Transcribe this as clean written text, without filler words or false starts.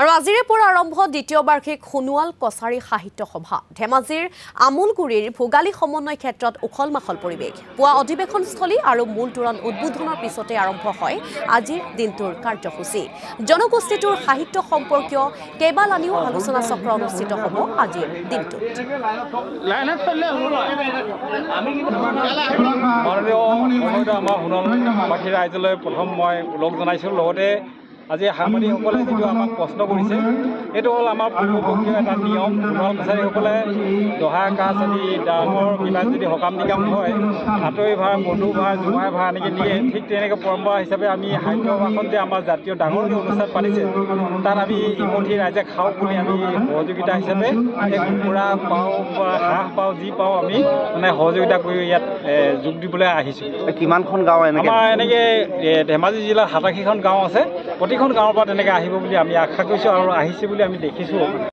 আৰু আজিৰে পৰা আৰম্ভ দ্বিতীয় বাৰ্ষিক সোণোৱাল কছাৰী সাহিত্য সভা ধেমাজিৰ আমুলগুৰিৰ ভোগালী সমন্বয় ক্ষেত্ৰত উখল মাখল পৰিৱেশ পুৱা অধিৱেশনস্থলী আৰু মূল তোৰণ উদ্বোধনৰ পিছতে আৰম্ভ হয় আজিৰ দিনটোৰ কাৰ্যসূচী জনগোষ্ঠীটোৰ সাহিত্য সম্পৰ্কীয় কেইবালানিও আলোচনা চক্ৰ অনুষ্ঠিত হ'ব আজিৰ দিনটোত ৰাইজলৈ প্ৰথম মই ওলগ জনাইছোঁ লগতে আজি সাংবাদিকসকলে যিটো আমাক প্ৰশ্ন কৰিছে এইটো হ'ল আমাৰ পূৰ্বপক্ষীয় এটা নিয়ম সোণোৱাল কছাৰীসকলে দহা কাজ আদি ডাঙৰ কিবা যদি সকাম নিকাম হয় আঁতৰি ভাড়া বন্ধু ভাড়া জোঁৱাই ভাড়া এনেকৈ নিয়ে ঠিক তেনেকৈ পৰম্পৰা হিচাপে আমি সাহিত্য সভাখন যে আমাৰ জাতীয় ডাঙৰকৈ অনুষ্ঠান পাতিছে তাত আমি ইমঠি ৰাইজে খাওক বুলি আমি সহযোগিতা হিচাপে এই কুকুৰা পাওঁ বা হাঁহ পাওঁ যি পাওঁ আমি মানে সহযোগিতা কৰি ইয়াত যোগ দিবলৈ আহিছোঁ। কিমানখন গাঁও আমাৰ এনেকৈ ধেমাজি জিলাত 87খন গাঁও আছে। প্ৰতিখন গাঁৱৰ পৰা তেনেকৈ আহিব বুলি আমি আশা কৰিছোঁ আৰু আহিছে বুলি আমি দেখিছোঁ।